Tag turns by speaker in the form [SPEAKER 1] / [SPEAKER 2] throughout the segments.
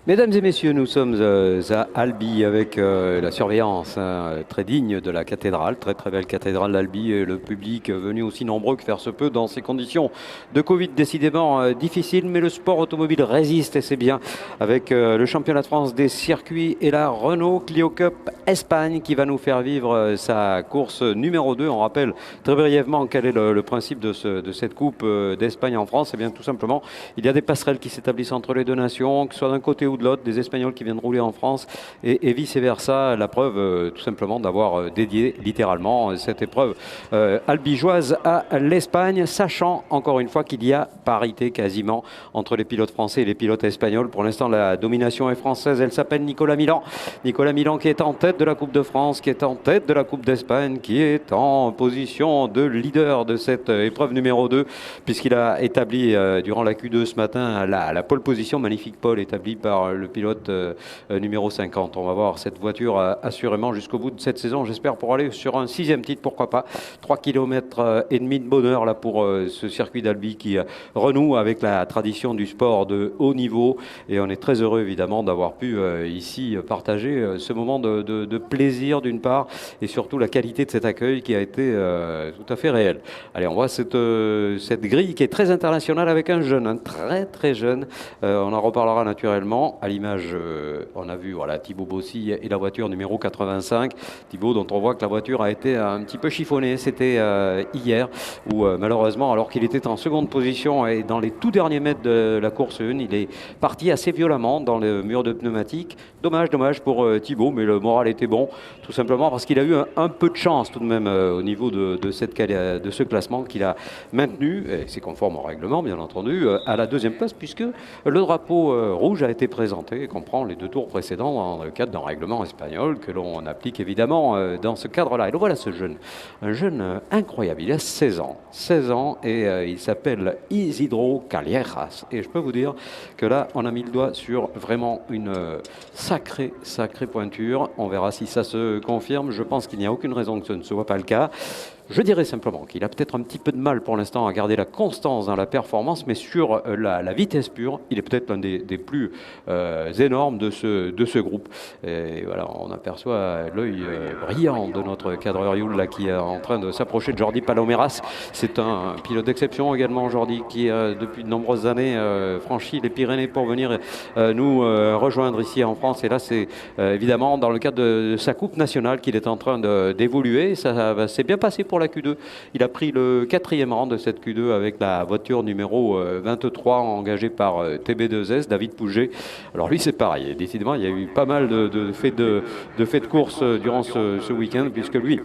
[SPEAKER 1] Mesdames et messieurs, nous sommes à Albi avec la surveillance très digne de la cathédrale, très très belle cathédrale d'Albi, et le public venu aussi nombreux que faire se peut dans ces conditions de Covid décidément difficiles, mais le sport automobile résiste et c'est bien avec le championnat de France des circuits et la Renault Clio Cup Espagne qui va nous faire vivre sa course numéro 2. On rappelle très brièvement quel est le principe de cette Coupe d'Espagne en France. Eh bien tout simplement, il y a des passerelles qui s'établissent entre les deux nations, que ce soit d'un côté ou de l'autre, des Espagnols qui viennent rouler en France et vice-versa. La preuve tout simplement d'avoir dédié littéralement cette épreuve albigeoise à l'Espagne, sachant encore une fois qu'il y a parité quasiment entre les pilotes français et les pilotes espagnols. Pour l'instant, la domination est française. Elle s'appelle Nicolas Milan. Nicolas Milan qui est en tête de la Coupe de France, qui est en tête de la Coupe d'Espagne, qui est en position de leader de cette épreuve numéro 2, puisqu'il a établi durant la Q2 ce matin la pole position, magnifique pole établie par le pilote numéro 50. On va voir cette voiture assurément jusqu'au bout de cette saison, j'espère, pour aller sur un 6e titre, pourquoi pas. 3 km et demi de bonheur là pour ce circuit d'Albi qui renoue avec la tradition du sport de haut niveau, et on est très heureux évidemment d'avoir pu ici partager ce moment de plaisir d'une part, et surtout la qualité de cet accueil qui a été tout à fait réel. Allez, on voit cette grille qui est très internationale avec un jeune, un très très jeune, on en reparlera naturellement. À l'image, on a vu voilà, Thibaut Bossy et la voiture numéro 85. Thibaut dont on voit que la voiture a été un petit peu chiffonnée. C'était hier où malheureusement, alors qu'il était en seconde position et dans les tout derniers mètres de la course 1, il est parti assez violemment dans le mur de pneumatique. Dommage pour Thibaut, mais le moral était bon, tout simplement parce qu'il a eu un peu de chance tout de même au niveau de ce classement qu'il a maintenu, et c'est conforme au règlement bien entendu, à la 2e place, puisque le drapeau rouge a été présenté et comprend les 2 tours précédents dans le cadre d'un règlement espagnol que l'on applique évidemment dans ce cadre-là. Et donc voilà ce jeune, un jeune incroyable, il a 16 ans et il s'appelle Isidro Callejas. Et je peux vous dire que là, on a mis le doigt sur vraiment une sacrée pointure. On verra si ça se confirme. Je pense qu'il n'y a aucune raison que ce ne soit pas le cas. Je dirais simplement qu'il a peut-être un petit peu de mal pour l'instant à garder la constance dans la performance, mais sur la vitesse pure, il est peut-être l'un des plus énormes de ce groupe. Et voilà, on aperçoit l'œil brillant de notre cadreur Yul là, qui est en train de s'approcher de Jordi Palomeras. C'est un pilote d'exception également, Jordi, qui depuis de nombreuses années franchit les Pyrénées pour venir nous rejoindre ici en France. Et là, c'est évidemment dans le cadre de sa coupe nationale qu'il est en train d'évoluer. Ça s'est bien passé pour la Q2. Il a pris le 4e rang de cette Q2 avec la voiture numéro 23 engagée par TB2S, David Pouget. Alors lui, c'est pareil. Décidément, il y a eu pas mal de faits de course durant ce week-end, puisque lui,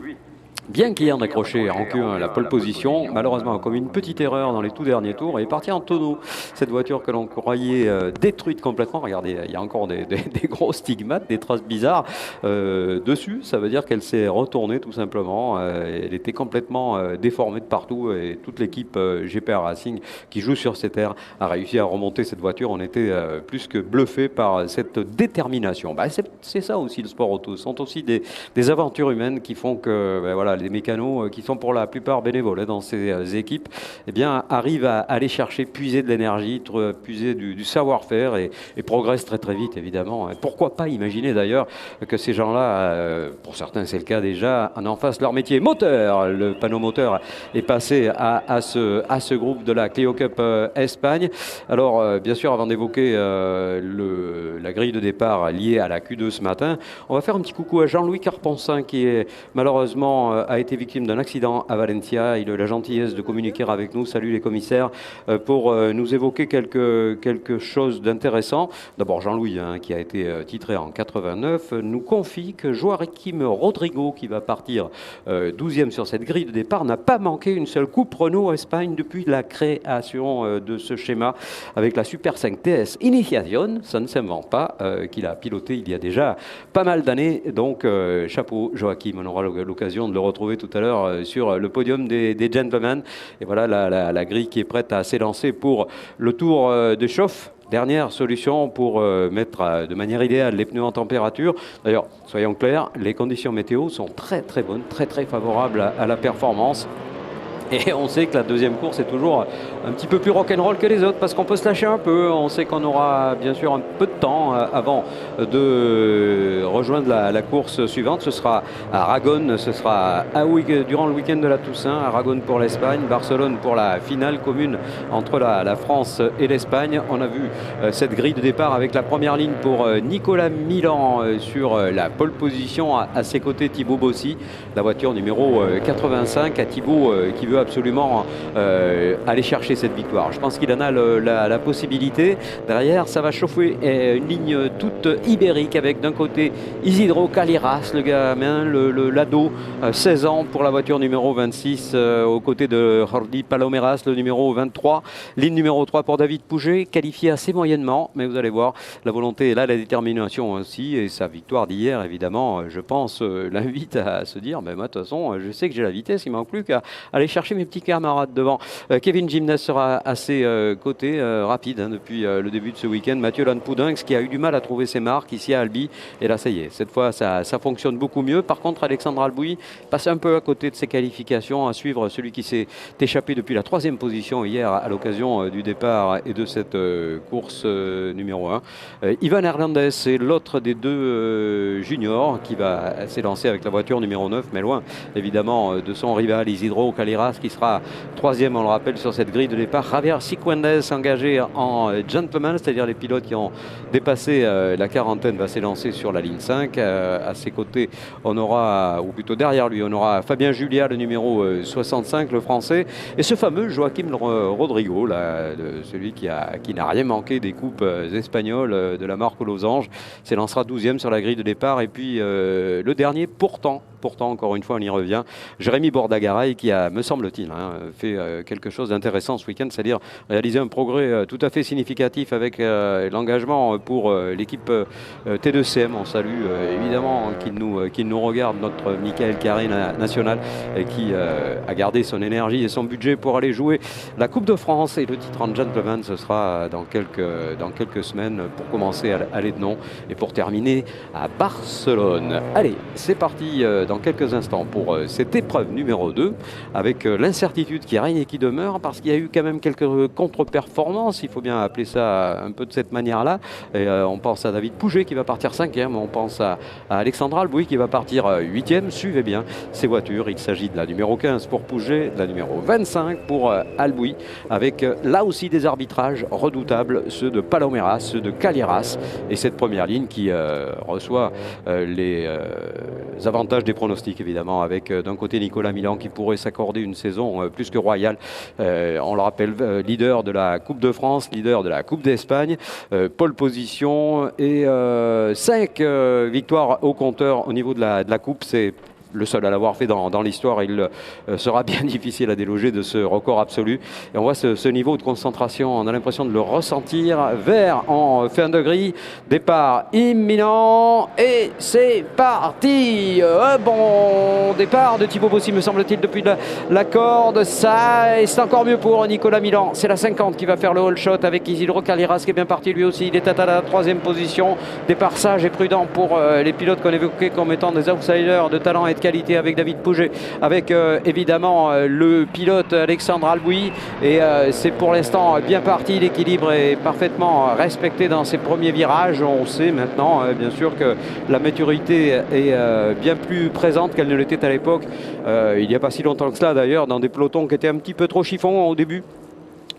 [SPEAKER 1] bien qu'il ait accroché en Q1 la pole position, malheureusement a commis une petite erreur dans les tout derniers tours et est parti en tonneau. Cette voiture que l'on croyait détruite complètement, regardez, il y a encore des gros stigmates, des traces bizarres dessus. Ça veut dire qu'elle s'est retournée tout simplement. Elle était complètement déformée de partout, et toute l'équipe GPR Racing qui joue sur cette aire a réussi à remonter cette voiture. On était plus que bluffé par cette détermination. C'est ça aussi le sport auto. Ce sont aussi des aventures humaines qui font que voilà, les mécanos qui sont pour la plupart bénévoles dans ces équipes, eh bien, arrivent à aller chercher, puiser de l'énergie, puiser du savoir-faire et progressent très très vite évidemment. Et pourquoi pas imaginer d'ailleurs que ces gens-là, pour certains c'est le cas déjà, en fassent leur métier. Moteur, le panneau moteur est passé à ce groupe de la Clio Cup Espagne. Alors bien sûr, avant d'évoquer la grille de départ liée à la Q2 ce matin, on va faire un petit coucou à Jean-Louis Carponcin qui est malheureusement a été victime d'un accident à Valencia. Il a eu la gentillesse de communiquer avec nous. Salut les commissaires, pour nous évoquer quelque chose d'intéressant. D'abord Jean-Louis, qui a été titré en 89, nous confie que Joaquim Rodrigo, qui va partir 12e sur cette grille de départ, n'a pas manqué une seule coupe Renault Espagne depuis la création de ce schéma avec la Super 5 TS Initiation. Ça ne s'invente pas, qu'il a piloté il y a déjà pas mal d'années. Donc chapeau Joachim, on aura l'occasion de le retrouver tout à l'heure sur le podium des gentlemen. Et voilà la grille qui est prête à s'élancer pour le tour de chauffe. Dernière solution pour mettre de manière idéale les pneus en température. D'ailleurs, soyons clairs, les conditions météo sont très très bonnes, très très favorables à la performance. Et on sait que la deuxième course est toujours un petit peu plus rock'n'roll que les autres parce qu'on peut se lâcher un peu. On sait qu'on aura bien sûr un peu de temps avant de rejoindre la course suivante. Ce sera à Aragon, ce sera durant le week-end de la Toussaint. Aragon pour l'Espagne, Barcelone pour la finale commune entre la France et l'Espagne. On a vu cette grille de départ avec la première ligne pour Nicolas Milan sur la pole position. À ses côtés, Thibaut Bossy, la voiture numéro 85. À Thibaut qui veut absolument aller chercher cette victoire. Je pense qu'il en a la possibilité. Derrière, ça va chauffer une ligne toute ibérique avec d'un côté Isidro Caliras, le gamin, l'ado, 16 ans pour la voiture numéro 26, aux côtés de Jordi Palomeras, le numéro 23. Ligne numéro 3 pour David Pouget, qualifié assez moyennement, mais vous allez voir, la volonté est là, la détermination aussi, et sa victoire d'hier, évidemment, je pense, l'invite à se dire, mais moi, de toute façon, je sais que j'ai la vitesse, il ne manque plus qu'à aller chercher mes petits camarades devant. Kevin Gimnes sera à ses côtés, rapide depuis le début de ce week-end. Mathieu Lanpoudinx qui a eu du mal à trouver ses marques ici à Albi. Et là, ça y est, cette fois, ça fonctionne beaucoup mieux. Par contre, Alexandre Albouy passe un peu à côté de ses qualifications, à suivre celui qui s'est échappé depuis la 3e position hier à l'occasion du départ et de cette course numéro 1. Ivan Hernandez, c'est l'autre des deux juniors qui va s'élancer avec la voiture numéro 9, mais loin évidemment de son rival Isidro Caliras qui sera 3e, on le rappelle, sur cette grille de départ. Javier Cicuendes engagé en gentleman, c'est-à-dire les pilotes qui ont dépassé la quarantaine, va s'élancer sur la ligne 5. À ses côtés, on aura, ou plutôt derrière lui, on aura Fabien Julia, le numéro 65, le français, et ce fameux Joaquim Rodrigo, là, celui qui n'a rien manqué des coupes espagnoles de la marque aux losanges, s'élancera 12e sur la grille de départ. Et puis le dernier, pourtant, encore une fois, on y revient, Jérémy Bordagaray qui a, me semble-t-il, fait quelque chose d'intéressant ce week-end, c'est-à-dire réaliser un progrès tout à fait significatif avec l'engagement pour l'équipe T2CM. On salue évidemment qu'il nous regarde, notre Michael Carré national, qui a gardé son énergie et son budget pour aller jouer la Coupe de France. Et le titre en gentleman, ce sera dans quelques semaines pour commencer à aller de nom et pour terminer à Barcelone. Allez, c'est parti dans quelques instants pour cette épreuve numéro 2 avec l'incertitude qui règne et qui demeure parce qu'il y a eu quand même quelques contre-performances, il faut bien appeler ça un peu de cette manière-là. On pense à David Pouget qui va partir 5e, on pense à Alexandre Albouy qui va partir 8e. Suivez bien ces voitures, il s'agit de la numéro 15 pour Pouget, de la numéro 25 pour Albouy, avec là aussi des arbitrages redoutables, ceux de Palomeras, ceux de Caliras, et cette première ligne qui reçoit les avantages des pronostics évidemment, avec d'un côté Nicolas Milan qui pourrait s'accorder une saison plus que royale, on le rappelle, leader de la Coupe de France, leader de la Coupe d'Espagne, pole position et 5 victoires au compteur au niveau de la Coupe. C'est le seul à l'avoir fait dans l'histoire. Il sera bien difficile à déloger de ce record absolu. Et on voit ce niveau de concentration, on a l'impression de le ressentir. Vert en fin de grille, départ imminent et c'est parti. Bon départ de Thibaut Bossy, me semble-t-il, depuis la corde. Ça, et c'est encore mieux pour Nicolas Milan. C'est la 50 qui va faire le all shot avec Isidro Caliras qui est bien parti lui aussi. Il est à la 3e position. Départ sage et prudent pour les pilotes qu'on évoquait comme étant des outsiders de talent et de qualité, avec David Pouget, avec évidemment le pilote Alexandre Albouy, et c'est pour l'instant bien parti. L'équilibre est parfaitement respecté dans ces premiers virages. On sait maintenant bien sûr que la maturité est bien plus présente qu'elle ne l'était à l'époque, il n'y a pas si longtemps que cela d'ailleurs, dans des pelotons qui étaient un petit peu trop chiffons au début.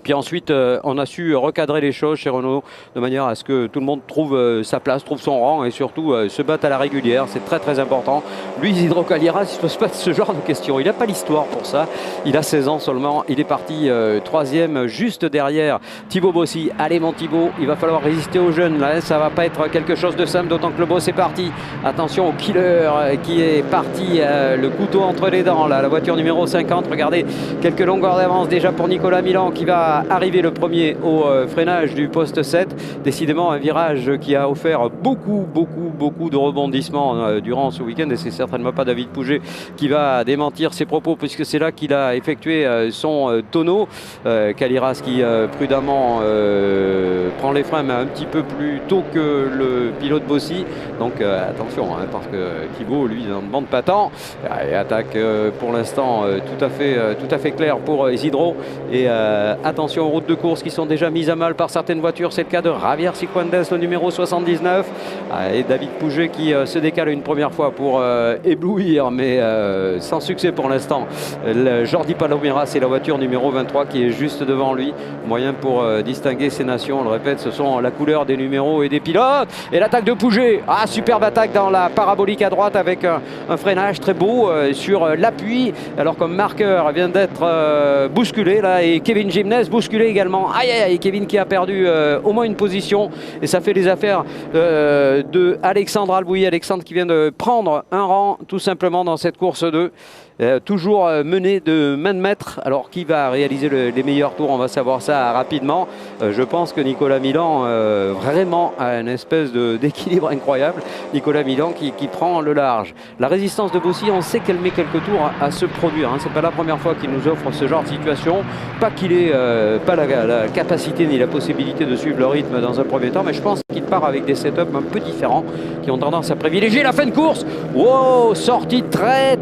[SPEAKER 1] Puis ensuite, on a su recadrer les choses chez Renault de manière à ce que tout le monde trouve sa place, trouve son rang et surtout se batte à la régulière. C'est très très important. Lui, Isidro Caliras, il ne se pose pas ce genre de questions. Il n'a pas l'histoire pour ça. Il a 16 ans seulement. Il est parti 3e juste derrière Thibaut Bossy. Allez mon Thibaut, il va falloir résister aux jeunes. Là, ça ne va pas être quelque chose de simple, d'autant que le boss est parti. Attention au killer qui est parti, le couteau entre les dents. Là, la voiture numéro 50. Regardez, quelques longueurs d'avance déjà pour Nicolas Milan qui va va arriver le premier au freinage du poste 7. Décidément un virage qui a offert beaucoup de rebondissements durant ce week-end, et c'est certainement pas David Pouget qui va démentir ses propos, puisque c'est là qu'il a effectué son tonneau. Caliras qui prudemment prend les freins, mais un petit peu plus tôt que le pilote Bossy. Donc attention, hein, parce que Thibaut, lui, ne demande pas tant. Et attaque pour l'instant tout à fait claire pour Isidro. Et attention aux routes de course qui sont déjà mises à mal par certaines voitures. C'est le cas de Javier Cifuentes, le numéro 79. Et David Pouget qui se décale une première fois pour éblouir, mais sans succès pour l'instant. Jordi Palomera, c'est la voiture numéro 23 qui est juste devant lui. Moyen pour distinguer ces nations, on le répète, ce sont la couleur des numéros et des pilotes. Et l'attaque de Pouget, superbe attaque dans la parabolique à droite avec un freinage très beau sur l'appui, alors comme marqueur vient d'être bousculé là, et Kevin Gimnes bousculé également. Aïe aïe aïe, Kevin qui a perdu au moins une position, et ça fait les affaires de Alexandre Albouy. Alexandre qui vient de prendre un rang tout simplement dans cette course 2. Toujours mené de main de maître. Alors qui va réaliser les meilleurs tours, on va savoir ça rapidement. Je pense que Nicolas Milan vraiment a une espèce d'équilibre incroyable. Nicolas Milan qui prend le large. La résistance de Bossy, on sait qu'elle met quelques tours à se produire, hein. C'est pas la première fois qu'il nous offre ce genre de situation. Pas qu'il ait pas la capacité ni la possibilité de suivre le rythme dans un premier temps, mais je pense qu'il part avec des setups un peu différents qui ont tendance à privilégier la fin de course. Wow, sortie très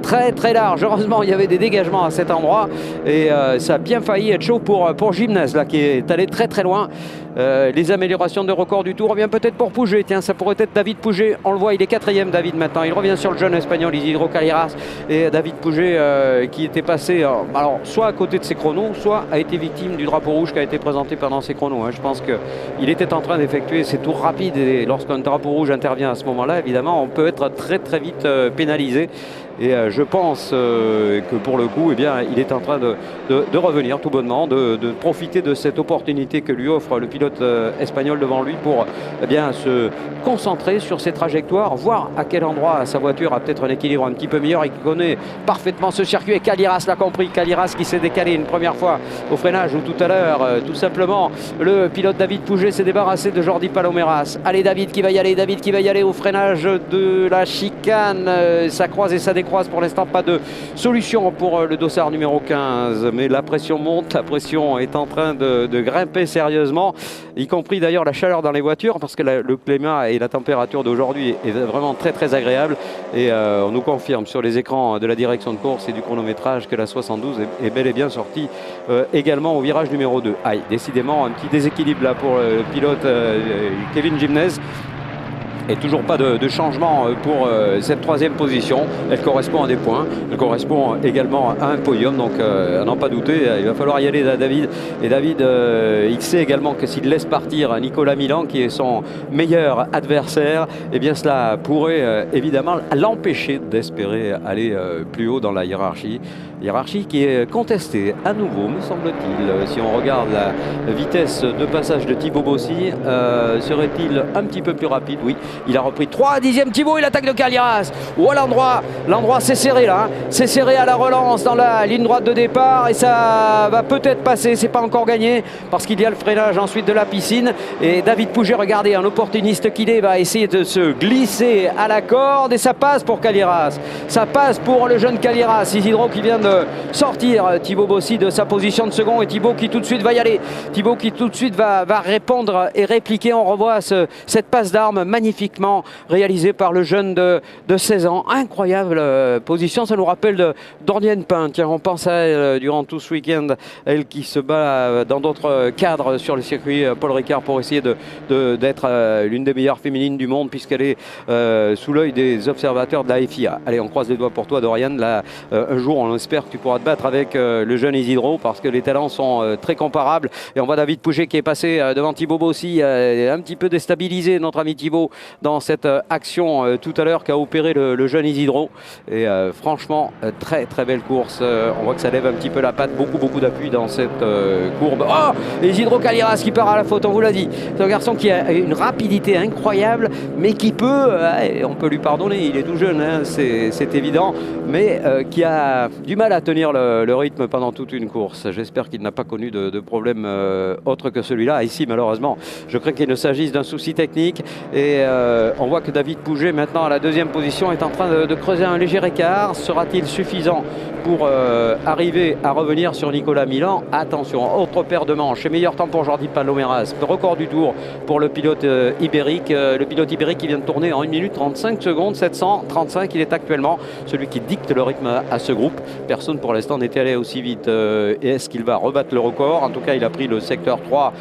[SPEAKER 1] large. Heureusement, il y avait des dégagements à cet endroit, et ça a bien failli être chaud pour Gimnes là, qui est allé très loin. Les améliorations de record du tour revient peut-être pour Pouget. Tiens, ça pourrait être David Pouget. On le voit, il est 4e, David, maintenant. Il revient sur le jeune espagnol Isidro Caliras, et David Pouget qui était passé alors soit à côté de ses chronos, soit a été victime du drapeau rouge qui a été présenté pendant ses chronos, hein. Je pense qu'il était en train d'effectuer ses tours rapides, et lorsqu'un drapeau rouge intervient à ce moment-là, évidemment, on peut être très vite pénalisé. Et je pense que pour le coup, eh bien, il est en train de revenir tout bonnement, de profiter de cette opportunité que lui offre le pilote espagnol devant lui pour bien se concentrer sur ses trajectoires, voir à quel endroit sa voiture a peut-être un équilibre un petit peu meilleur, et qui connaît parfaitement ce circuit. Et Caliras l'a compris, Caliras qui s'est décalé une première fois au freinage, ou tout à l'heure, tout simplement, le pilote David Pouget s'est débarrassé de Jordi Palomeras. Allez, David qui va y aller au freinage de la chicane. Ça croise et ça décroise. Pour l'instant, pas de solution pour le dossard numéro 15, mais la pression monte, la pression est en train de grimper sérieusement, y compris d'ailleurs la chaleur dans les voitures, parce que le climat et la température d'aujourd'hui est vraiment très agréable, et on nous confirme sur les écrans de la direction de course et du chronométrage que la 72 est bel et bien sortie également au virage numéro 2. Aïe, décidément un petit déséquilibre là pour le pilote Kevin Gimnes. Et toujours pas de changement pour cette 3e position. Elle correspond à des points. Elle correspond également à un podium. Donc à n'en pas douter, il va falloir y aller à David. Et David, il sait également que s'il laisse partir Nicolas Milan, qui est son meilleur adversaire, eh bien cela pourrait évidemment l'empêcher d'espérer aller plus haut dans la hiérarchie. Hiérarchie qui est contestée à nouveau, me semble-t-il. Si on regarde la vitesse de passage de Thibaut Bossy, serait-il un petit peu plus rapide? Oui. Il a repris 3/10e Thibaut, et l'attaque de Caliras. Oh, l'endroit c'est serré là, hein. C'est serré à la relance dans la ligne droite de départ, et ça va peut-être passer, c'est pas encore gagné, parce qu'il y a le freinage ensuite de la piscine. Et David Pouget, regardez, un opportuniste qu'il est, va essayer de se glisser à la corde, et ça passe pour Caliras. Ça passe pour le jeune Caliras. Isidro qui vient de sortir Thibaut Bossy de sa position de second, et Thibaut qui tout de suite va y aller. Thibaut qui tout de suite va répondre et répliquer. On revoit cette passe d'armes magnifiquement réalisée par le jeune de 16 ans. Incroyable position, ça nous rappelle d'Ordienne Pin. Tiens, on pense à elle durant tout ce week-end, elle qui se bat dans d'autres cadres sur le circuit Paul Ricard pour essayer d'être l'une des meilleures féminines du monde, puisqu'elle est sous l'œil des observateurs de la FIA. Allez, on croise les doigts pour toi, Dorian. Là, un jour, on espère que tu pourras te battre avec le jeune Isidro, parce que les talents sont très comparables. Et on voit David Pouget qui est passé devant Thibaut Bossy, un petit peu déstabilisé, notre ami Thibaut, dans cette action tout à l'heure qu'a opéré le jeune Isidro. Et franchement, très très belle course. On voit que ça lève un petit peu la patte, beaucoup d'appui dans cette courbe. Oh, Isidro Callejas qui part à la faute, on vous l'a dit. C'est un garçon qui a une rapidité incroyable, mais qui peut, on peut lui pardonner, il est tout jeune, hein, c'est évident, mais qui a du mal à tenir le rythme pendant toute une course. J'espère qu'il n'a pas connu de problème autre que celui-là. Ici, malheureusement, je crains qu'il ne s'agisse d'un souci technique. Et on voit que David Pouget, maintenant à la deuxième position, est en train de creuser un léger écart. Sera-t-il suffisant pour arriver à revenir sur Nicolas Milan? Attention, autre paire de manches et meilleur temps pour Jordi Paloméras. Record du tour pour le pilote ibérique. Le pilote ibérique qui vient de tourner en 1 minute 35 secondes, 735. Il est actuellement celui qui dicte le rythme à ce groupe. Personne pour l'instant n'était allé aussi vite. Et est-ce qu'il va rebattre le record? En tout cas, il a pris le secteur 3.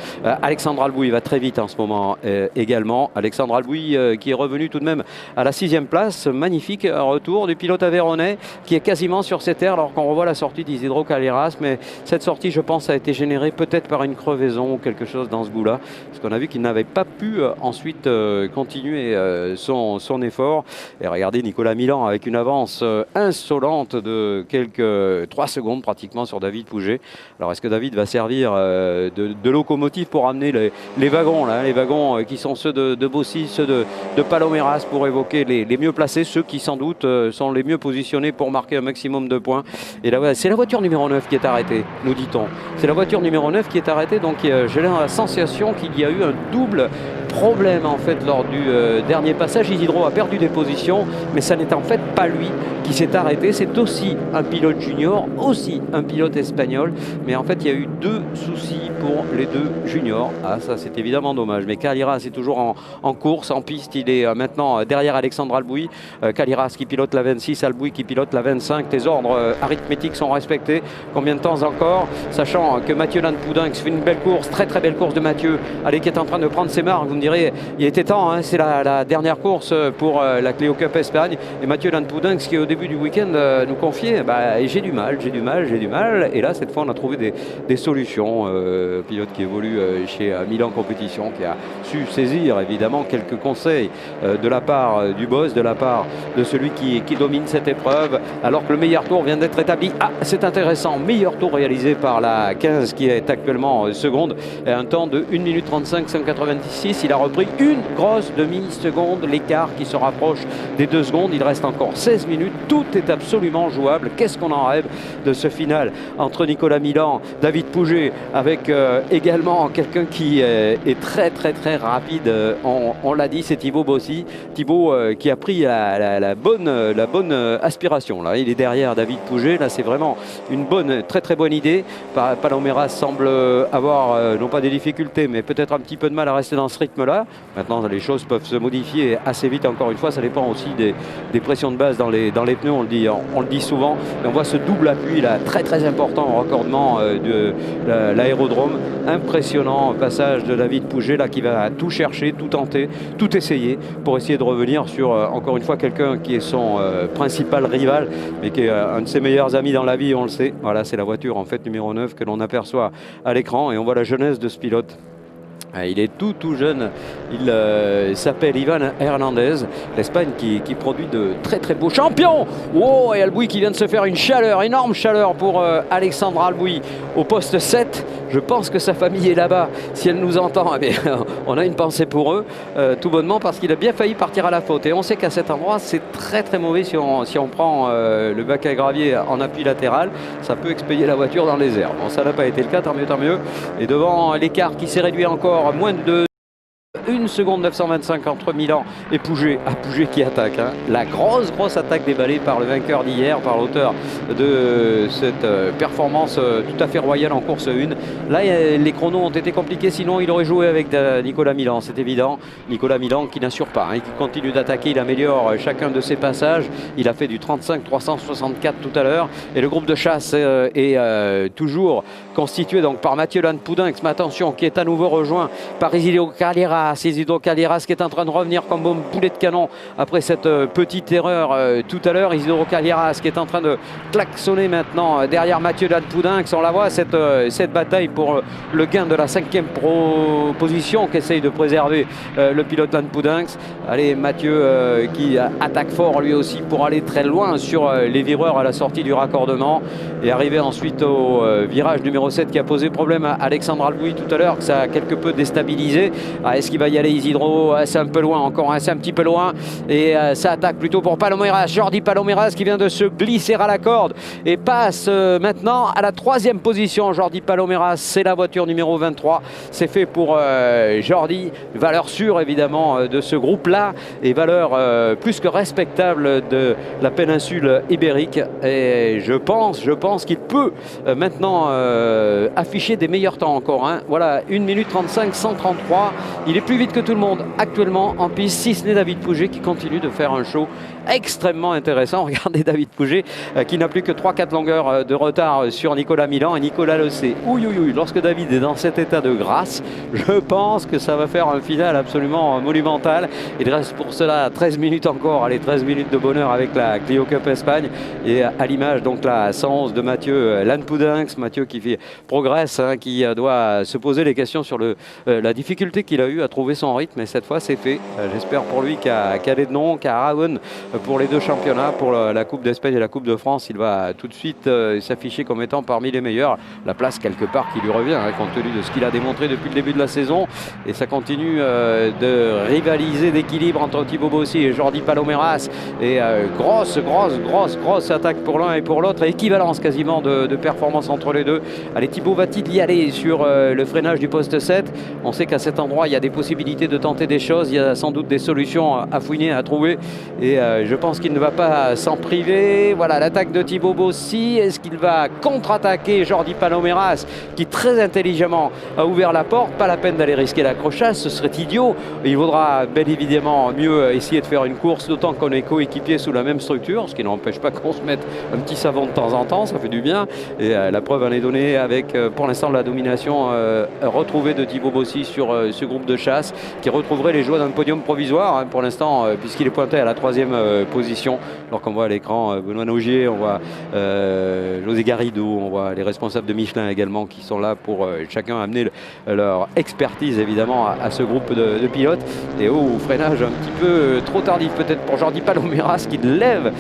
[SPEAKER 1] Alexandre Albouy va très vite en ce moment également. Alexandre Albouy qui est revenu tout de même à la 6e place. Magnifique retour du pilote aveyronais qui est quasiment sur ses terres alors qu'on revoit la sortie d'Isidro Callejas. Mais cette sortie, je pense, a été générée peut-être par une crevaison ou quelque chose dans ce goût-là. Parce qu'on a vu qu'il n'avait pas pu ensuite continuer son effort. Et regardez Nicolas Milan avec une avance insolente de quelques 3 secondes pratiquement sur David Pouget. Alors est-ce que David va servir de locomotive pour amener les wagons là, les wagons qui sont ceux de Bossy, ceux de Paloméras pour évoquer les mieux placés, ceux qui sans doute sont les mieux positionnés pour marquer un maximum de points. Et là, c'est la voiture numéro 9 qui est arrêtée, nous dit-on. C'est la voiture numéro 9 qui est arrêtée, donc j'ai la sensation qu'il y a eu un double problème en fait lors du dernier passage. Isidro a perdu des positions, mais ça n'est en fait pas lui qui s'est arrêté. C'est aussi un pilote junior, aussi un pilote espagnol, mais en fait il y a eu 2 soucis pour les 2 juniors. Ah, ça c'est évidemment dommage, mais Callejas est toujours en course, en piste. Il est maintenant derrière Alexandre Albouy. Callejas qui pilote la 26, Albouy qui pilote la 25. Les ordres arithmétiques sont respectés. Combien de temps encore, sachant que Mathieu Lanpoudin qui fait une belle course, très très belle course de Mathieu, allez, qui est en train de prendre ses marques. Vous me direz, il était temps, hein, c'est la dernière course pour la Clio Cup Espagne. Et Mathieu Lanpoudin, qui au début du week-end nous confiait, j'ai du mal. Et là, cette fois, on a trouvé des solutions. Pilote qui évolue chez Milan Compétition, qui a su saisir évidemment quelques conseils de la part du boss, de la part de celui qui domine cette épreuve, alors que le meilleur tour vient d'être établi. Ah, c'est intéressant, meilleur tour réalisé par la 15 qui est actuellement seconde, et un temps de 1 minute 35, 196. Il a repris une grosse demi-seconde, l'écart qui se rapproche des 2 secondes. Il reste encore 16 minutes, tout est absolument jouable. Qu'est-ce qu'on en rêve de ce final entre Nicolas Milan, David Pouget, avec également quelqu'un qui est très rapide. On l'a dit, c'est Thibaut Bossy. Thibaut qui a pris la bonne aspiration. Là, il est derrière David Pouget. Là, c'est vraiment une très bonne idée. Paloméras semble avoir non pas des difficultés, mais peut-être un petit peu de mal à rester dans ce rythme-là. Maintenant, les choses peuvent se modifier assez vite. Encore une fois, ça dépend aussi des pressions de base dans les pneus. On le dit souvent. Mais on voit ce double appui là, très important au raccordement de l'aérodrome. Impressionnant passage de David Pouget là qui va tout chercher, tout tenter, tout essayer pour essayer de revenir sur encore une fois quelqu'un qui est son principal rival, mais qui est un de ses meilleurs amis dans la vie, on le sait. Voilà, c'est la voiture en fait numéro 9 que l'on aperçoit à l'écran et on voit la jeunesse de ce pilote. Il est tout jeune, il s'appelle Ivan Hernandez, l'Espagne qui produit de très beaux champions. Oh, et Albouy qui vient de se faire une énorme chaleur pour Alexandre Albouy au poste 7. Je pense que sa famille est là-bas. Si elle nous entend, eh bien, on a une pensée pour eux, tout bonnement, parce qu'il a bien failli partir à la faute. Et on sait qu'à cet endroit, c'est très mauvais si on prend le bac à gravier en appui latéral. Ça peut expédier la voiture dans les airs. Bon, ça n'a pas été le cas, tant mieux. Et devant l'écart qui s'est réduit encore moins de 1 seconde 925 entre Milan et Pouget. Pouget qui attaque. Hein. La grosse attaque déballée par le vainqueur d'hier, par l'auteur de cette performance tout à fait royale en course 1. Là, les chronos ont été compliqués, sinon il aurait joué avec Nicolas Milan, c'est évident. Nicolas Milan qui n'assure pas, hein, qui continue d'attaquer, il améliore chacun de ses passages. Il a fait du 35-364 tout à l'heure. Et le groupe de chasse est toujours constitué donc par Mathieu Lanpoudin, attention, qui est à nouveau rejoint par Isidro Callejas. Isidro Calieras qui est en train de revenir comme bon boulet de canon après cette petite erreur tout à l'heure. Isidro Calieras qui est en train de klaxonner maintenant derrière Mathieu Lanpoudinx. On la voit cette bataille pour le gain de la 5e position qu'essaye de préserver le pilote Lanpoudinx. Allez, Mathieu qui attaque fort lui aussi pour aller très loin sur les vireurs à la sortie du raccordement et arriver ensuite au virage numéro 7 qui a posé problème à Alexandre Albouy tout à l'heure, que ça a quelque peu déstabilisé. Est-ce qu'il va y aller Isidro? C'est un peu loin encore, c'est un petit peu loin et ça attaque plutôt pour Paloméras. Jordi Paloméras qui vient de se glisser à la corde et passe maintenant à la 3e position. Jordi Paloméras, c'est la voiture numéro 23. C'est fait pour Jordi, valeur sûre évidemment de ce groupe-là et valeur plus que respectable de la péninsule ibérique. Et je pense qu'il peut maintenant afficher des meilleurs temps encore. Voilà, 1 minute 35, 133. Il est plus vite que tout le monde actuellement en piste, si ce n'est David Pouget qui continue de faire un show extrêmement intéressant. Regardez David Pouget qui n'a plus que 3-4 longueurs de retard sur Nicolas Milan et Nicolas le sait. Lorsque David est dans cet état de grâce, je pense que ça va faire un final absolument monumental. Il reste pour cela 13 minutes encore, allez, 13 minutes de bonheur avec la Clio Cup Espagne et à l'image donc la 111 de Mathieu Lanpoudinx. Mathieu qui progresse, qui doit se poser les questions sur la difficulté qu'il a eu à trouver son rythme et cette fois c'est fait. J'espère pour lui qu'à Cadet-de-Non, qu'à Aragon pour les 2 championnats, pour la Coupe d'Espagne et la Coupe de France, il va tout de suite s'afficher comme étant parmi les meilleurs. La place quelque part qui lui revient compte tenu de ce qu'il a démontré depuis le début de la saison et ça continue de rivaliser d'équilibre entre Thibaut Bossy et Jordi Paloméras et grosse attaque pour l'un et pour l'autre, équivalence quasiment de performance entre les deux. Allez, Thibaut va-t-il y aller sur le freinage du poste 7? On sait qu'à cet endroit il y a des possibilités de tenter des choses, il y a sans doute des solutions à fouiner, à trouver et je pense qu'il ne va pas s'en priver. Voilà l'attaque de Thibaut Bossy. Est-ce qu'il va contre-attaquer Jordi Paloméras qui très intelligemment a ouvert la porte? Pas la peine d'aller risquer l'accrochage, ce serait idiot. Il vaudra bien évidemment mieux essayer de faire une course, d'autant qu'on est coéquipier sous la même structure, ce qui n'empêche pas qu'on se mette un petit savon de temps en temps, ça fait du bien. Et la preuve en est donnée avec pour l'instant la domination retrouvée de Thibaut Bossy sur ce groupe de chasse qui retrouverait les joies d'un podium provisoire pour l'instant puisqu'il est pointé à la 3e position. Alors qu'on voit à l'écran Benoît Nogier, on voit José Garrido, on voit les responsables de Michelin également qui sont là pour chacun amener leur expertise évidemment à ce groupe de pilotes. Et au freinage un petit peu trop tardif peut-être pour Jordi Paloméras qui lève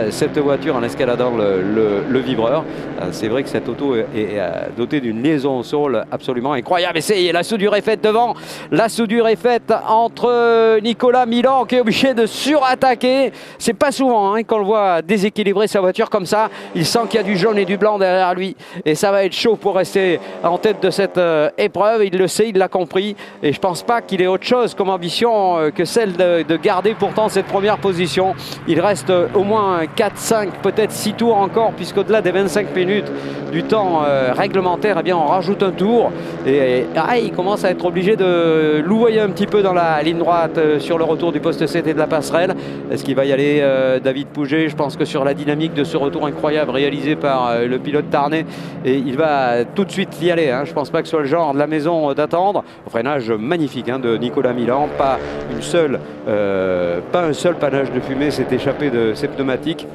[SPEAKER 1] cette voiture en escaladant le vibreur. C'est vrai que cette auto est dotée d'une liaison au sol absolument incroyable. Et la soudure est faite devant. La soudure est faite entre Nicolas Milan qui est obligé de surattaquer. C'est pas souvent qu'on le voit déséquilibrer sa voiture comme ça. Il sent qu'il y a du jaune et du blanc derrière lui. Et ça va être chaud pour rester en tête de cette épreuve. Il le sait, il l'a compris. Et je pense pas qu'il ait autre chose comme ambition que celle de garder pourtant cette première position. Il reste au moins 4, 5, peut-être 6 tours encore, puisqu'au-delà des 25 minutes du temps réglementaire, eh bien on rajoute un tour. Et il commence à être obligé de louvoyer un petit peu dans la ligne droite sur le retour du poste 7 et de la passerelle. Est-ce qu'il va y aller David Pouget? Je pense que sur la dynamique de ce retour incroyable réalisé par le pilote tarnais, et il va tout de suite y aller. Je ne pense pas que ce soit le genre de la maison d'attendre. Freinage magnifique de Nicolas Milan. Pas un seul panache de fumée s'est échappé de ses pneumatiques.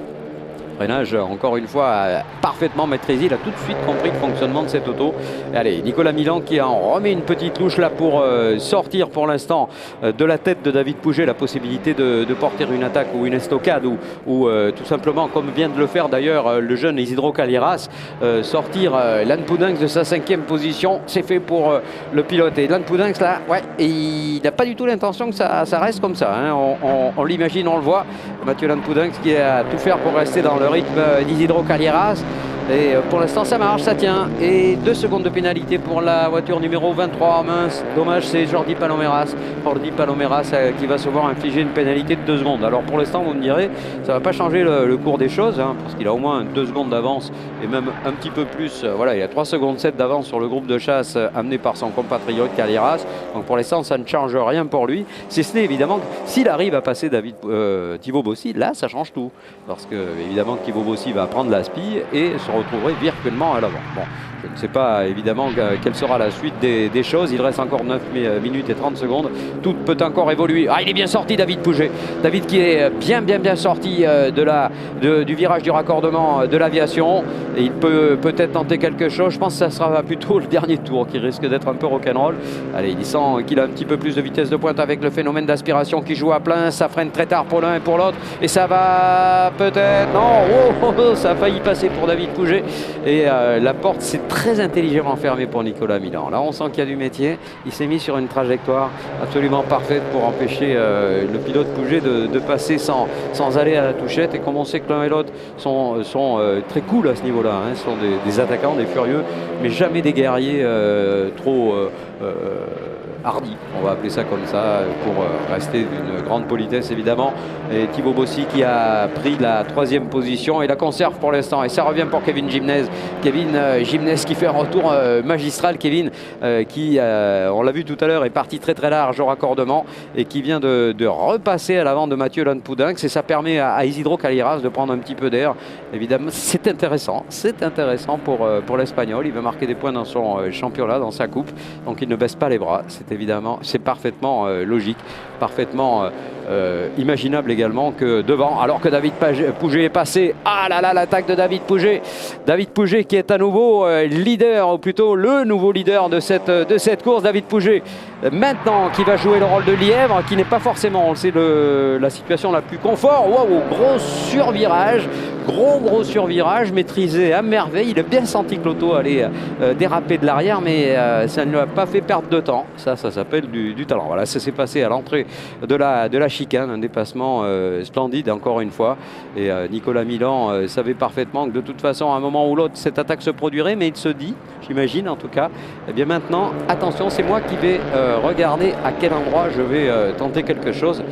[SPEAKER 1] Freinage, encore une fois, parfaitement maîtrisé. Il a tout de suite compris le fonctionnement de cette auto. Et allez, Nicolas Milan qui en remet une petite louche là pour sortir pour l'instant de la tête de David Pouget la possibilité de porter une attaque ou une estocade ou tout simplement, comme vient de le faire d'ailleurs le jeune Isidro Calieras, sortir Lanpoudinx de sa 5e position. C'est fait pour le pilote. Et Lanpoudinx là, il n'a pas du tout l'intention que ça reste comme ça. On l'imagine, on le voit. Mathieu Lanpoudinx qui a tout faire pour rester dans le rythme d'Isidro Calieras. Et pour l'instant ça marche, ça tient. Et 2 secondes de pénalité pour la voiture numéro 23. Mince, dommage, c'est Jordi Paloméras. Jordi Paloméras qui va se voir infliger une pénalité de 2 secondes. Alors pour l'instant vous me direz, ça ne va pas changer le cours des choses, parce qu'il a au moins 2 secondes d'avance et même un petit peu plus. Voilà, il a 3 secondes 7 d'avance sur le groupe de chasse amené par son compatriote Calieras. Donc pour l'instant ça ne change rien pour lui. Si ce n'est évidemment que s'il arrive à passer Thibaut Bossy, là ça change tout. Parce que évidemment Thibaut Bossy va prendre la spie et se retrouverait virtuellement à l'avant. Bon, Je ne sais pas évidemment quelle sera la suite des choses. Il reste encore 9 minutes et 30 secondes. Tout peut encore évoluer. Ah, il est bien sorti, David Pouget. David qui est bien sorti du virage du raccordement de l'aviation. Et il peut peut-être tenter quelque chose. Je pense que ça sera plutôt le dernier tour qui risque d'être un peu rock'n'roll. Allez, il sent qu'il a un petit peu plus de vitesse de pointe avec le phénomène d'aspiration qui joue à plein. Ça freine très tard pour l'un et pour l'autre. Et ça va peut-être... Non, ça a failli passer pour David Pouget. Et la porte s'est très intelligemment fermée pour Nicolas Milan. Là, on sent qu'il y a du métier. Il s'est mis sur une trajectoire absolument parfaite pour empêcher le pilote Pouget de passer sans aller à la touchette. Et comme on sait que l'un et l'autre sont très cool à ce niveau-là, hein, sont des attaquants, des furieux, mais jamais des guerriers trop hardi, on va appeler ça comme ça, pour rester d'une grande politesse évidemment. Et Thibaut Bossy qui a pris la 3e position et la conserve pour l'instant. Et ça revient pour Kevin Gimnez. Kevin Gimnez qui fait un retour magistral. Kevin qui, on l'a vu tout à l'heure, est parti très large au raccordement et qui vient de repasser à l'avant de Mathieu Lanpoudinx. Et ça permet à Isidro Callejas de prendre un petit peu d'air. Évidemment, c'est intéressant pour l'Espagnol. Il veut marquer des points dans son championnat, dans sa coupe. Donc il ne baisse pas les bras. C'est parfaitement logique, parfaitement imaginable également que devant, alors que David Pouget est passé. Ah là là, l'attaque de David Pouget. David Pouget qui est à nouveau leader, ou plutôt le nouveau leader de cette course. David Pouget maintenant qui va jouer le rôle de lièvre, qui n'est pas forcément, on le sait, la situation la plus confort. Waouh, gros survirage. Gros survirage maîtrisé à merveille. Il a bien senti que l'auto allait déraper de l'arrière, mais ça ne lui a pas fait perdre de temps. Ça s'appelle du talent. Voilà, ça s'est passé à l'entrée de la chicane, un dépassement splendide encore une fois. Et Nicolas Milan savait parfaitement que de toute façon, à un moment ou l'autre, cette attaque se produirait, mais il se dit, j'imagine en tout cas, eh bien maintenant, attention, c'est moi qui vais regarder à quel endroit je vais tenter quelque chose.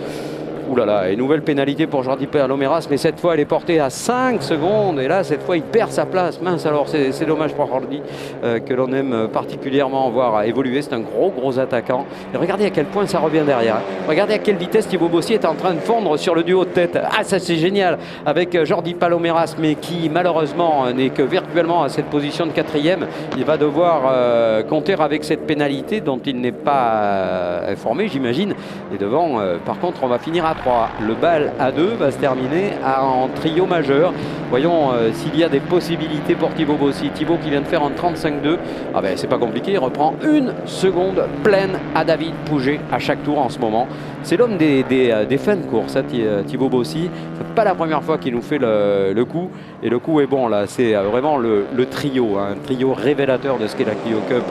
[SPEAKER 1] Ouh là là, et nouvelle pénalité pour Jordi Paloméras, mais cette fois elle est portée à 5 secondes et là cette fois il perd sa place. Mince, alors c'est dommage pour Jordi que l'on aime particulièrement voir évoluer. C'est un gros attaquant. Et regardez à quel point ça revient derrière. Regardez à quelle vitesse Thibaut Bossy est en train de fondre sur le duo de tête. Ah, ça c'est génial avec Jordi Paloméras, mais qui malheureusement n'est que virtuellement à cette position de 4e. Il va devoir compter avec cette pénalité dont il n'est pas informé, j'imagine. Et devant, par contre, on va finir à 3. Le bal à 2 va se terminer en trio majeur. Voyons s'il y a des possibilités pour Thibaut Bossy. Thibaut qui vient de faire un 35-2. Ah ben c'est pas compliqué, il reprend 1 seconde pleine à David Pouget à chaque tour en ce moment. C'est l'homme des fins de course, hein, Thibaut Bossy. C'est pas la première fois qu'il nous fait le coup. Et le coup est bon là, c'est vraiment le trio, hein, un trio révélateur de ce qu'est la Clio Cup